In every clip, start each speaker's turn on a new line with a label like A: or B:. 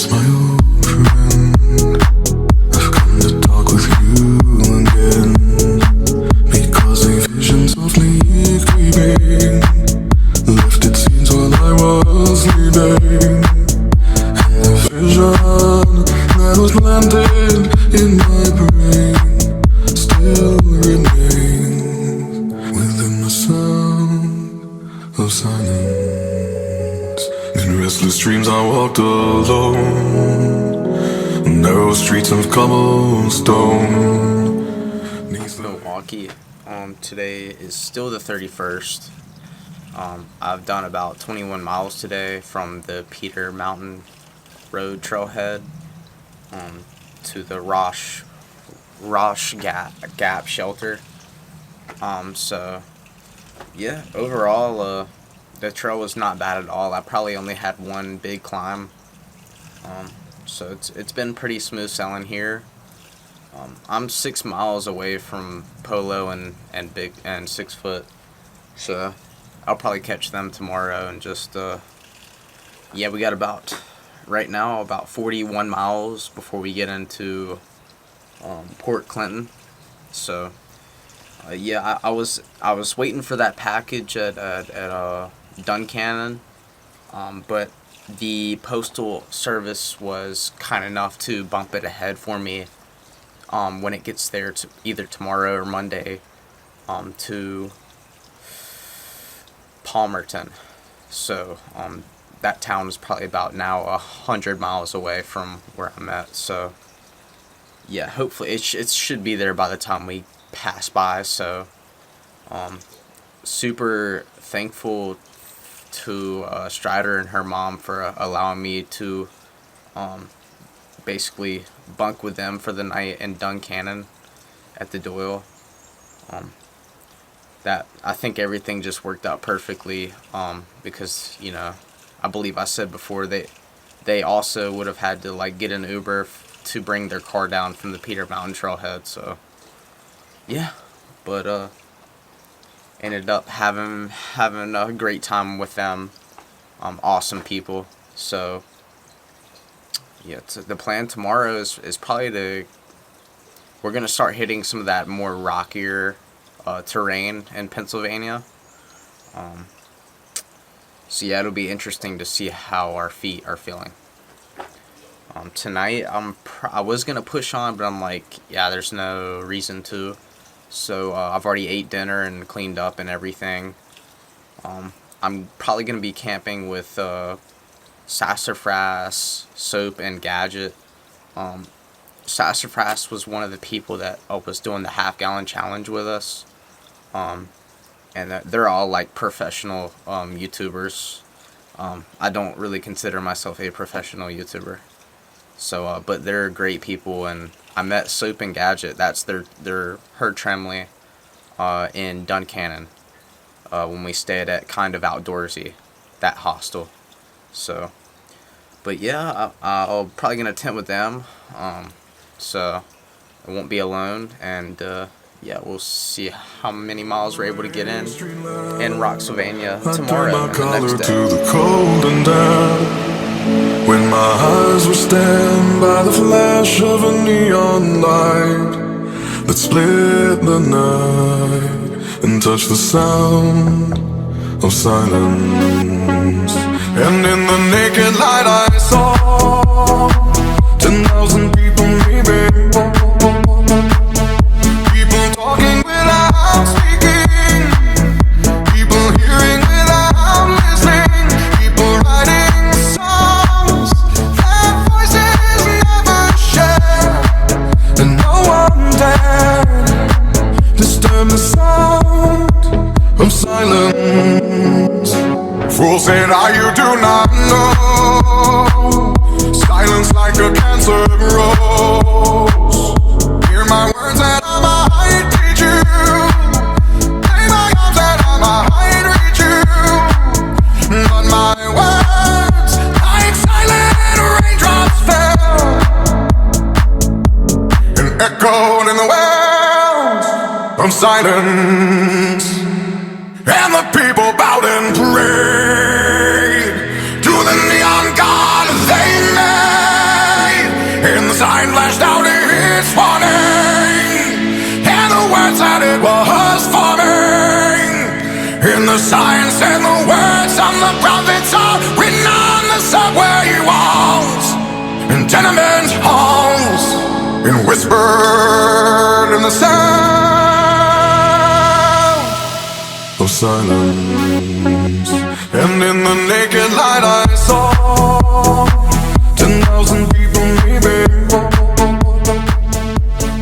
A: It's my old friend. I've come to talk with you again, because a vision softly creeping left its scenes while I was sleeping, and the vision that was planted in my brain still remains within the sound of silence. In restless dreams I walked alone, narrow streets of cobblestone.
B: Milwaukee. Today is still the 31st. I've done about 21 miles today from the Peter Mountain Road trailhead to the Rosh Gap shelter. So yeah, overall the trail was not bad at all. I probably only had one big climb. So it's been pretty smooth sailing here. I'm 6 miles away from Polo and 6 Foot, so I'll probably catch them tomorrow and just yeah, we got about 41 miles before we get into Port Clinton. So yeah, I was waiting for that package at Duncannon, but the postal service was kind enough to bump it ahead for me when it gets there to either tomorrow or Monday to Palmerton. So that town is probably about now 100 miles away from where I'm at. So yeah, hopefully it should be there by the time we pass by. So super thankful to Strider and her mom for allowing me to basically bunk with them for the night in Duncannon at the Doyle. That I think everything just worked out perfectly, because I believe I said before they also would have had to get an Uber to bring their car down from the Peter Mountain trailhead. So yeah, but ended up having a great time with them. Awesome people. So yeah, the plan tomorrow is probably we're gonna start hitting some of that more rockier terrain in Pennsylvania. So yeah, it'll be interesting to see how our feet are feeling. Tonight I was gonna push on, but I'm like, yeah, there's no reason to. So I've already ate dinner and cleaned up and everything. I'm probably gonna be camping with Sassafras, Soap, and Gadget. Sassafras was one of the people that was doing the half-gallon challenge with us. And they're all professional YouTubers. I don't really consider myself a professional YouTuber. So, but they're great people, and I met Soap and Gadget. That's her Tremley in Duncannon when we stayed at Kind of Outdoorsy, that hostel. So, but yeah, I'll probably gonna tent with them. So I won't be alone, and yeah, we'll see how many miles we're able to get in Roxylvania tomorrow and the next day.
A: To the cold and damp, when my eyes were stabbed by the flash of a neon light that split the night and touched the sound of silence. And in the naked light I saw 10,000 people, maybe. People talking without speaking, people hearing without listening, people writing songs that voices never share, and no one dared disturb the sound of silence. Fools say that you do not know, silence like a cancer grows. Hear my words and I might teach you, play my arms and I might reach you, but my words like silent raindrops fell and echoed in the wells of silence. And the people bowed and prayed to the neon god they met. And the signs and the words of the prophets are written on the subway walls, in tenement halls, and whispered in the sound of silence. And in the naked light I saw 10,000 people, maybe.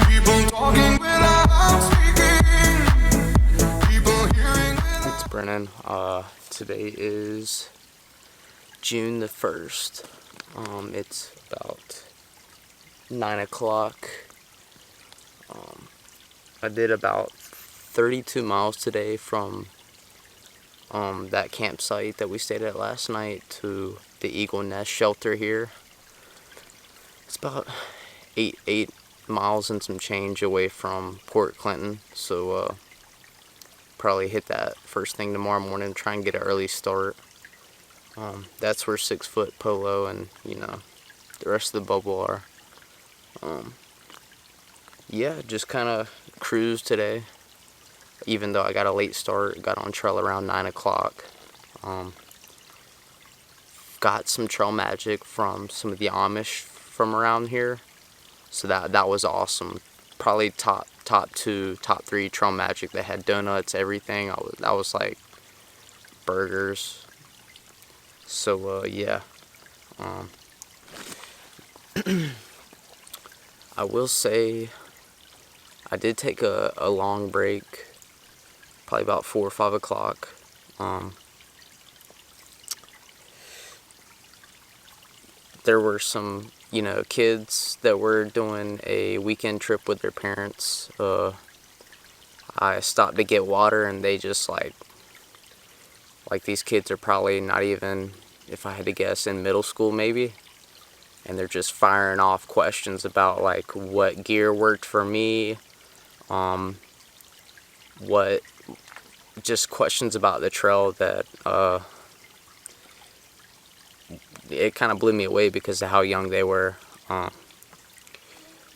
A: People talking without speaking. People hearing without...
B: It's Brennan. Today is June the 1st. It's about 9 o'clock. I did about 32 miles today from that campsite that we stayed at last night to the Eagle Nest shelter here. It's about 8 miles and some change away from Port Clinton, so probably hit that first thing tomorrow morning, try and get an early start. That's where 6 Foot Polo and the rest of the bubble are. Yeah, just kind of cruised today, even though I got a late start. Got on trail around 9 o'clock. Got some trail magic from some of the Amish from around here, so that was awesome. Probably top 2, top 3 trail magic. They had donuts, everything. That was like burgers. So yeah. I will say I did take a long break, probably about 4 or 5 o'clock. There were some, kids that were doing a weekend trip with their parents. I stopped to get water, and they just like these kids are probably not even, if I had to guess, in middle school maybe. And they're just firing off questions about like what gear worked for me, just questions about the trail that it kind of blew me away because of how young they were.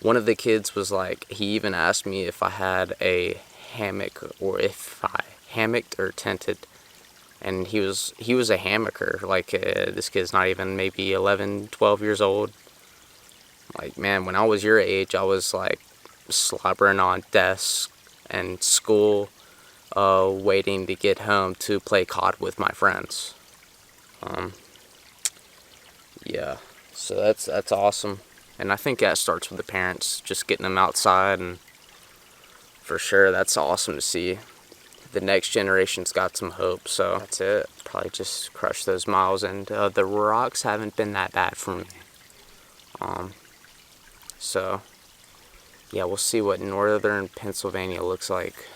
B: One of the kids was like, he even asked me if I had a hammock or if I hammocked or tented. And he was a hammocker. Like, this kid's not even maybe 11, 12 years old. Like, man, when I was your age, I was like slobbering on desks and school, waiting to get home to play COD with my friends. Yeah, so that's awesome. And I think that starts with the parents, just getting them outside, and for sure that's awesome to see. The next generation's got some hope, so that's it. Probably just crush those miles, and the rocks haven't been that bad for me. So yeah, we'll see what northern Pennsylvania looks like.